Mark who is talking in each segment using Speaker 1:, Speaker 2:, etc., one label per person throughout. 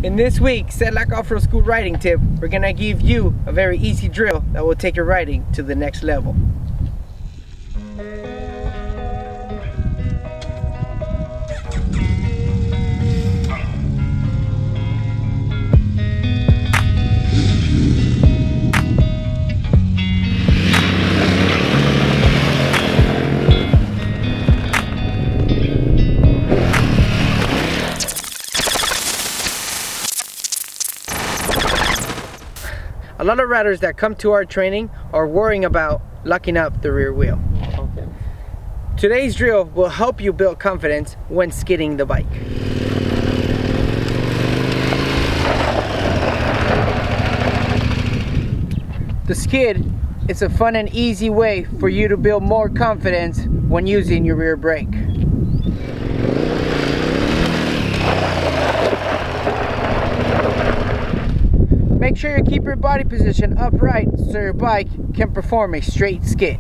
Speaker 1: In this week's Sedlak Offroad School riding tip, we're going to give you a very easy drill that will take your riding to the next level. A lot of riders that come to our training are worrying about locking up the rear wheel. Okay. Today's drill will help you build confidence when skidding the bike. The skid is a fun and easy way for you to build more confidence when using your rear brake. Make sure you keep your body position upright so your bike can perform a straight skid.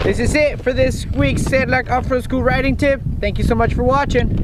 Speaker 1: This is it for this week's Sedlak Offroad School riding tip. Thank you so much for watching.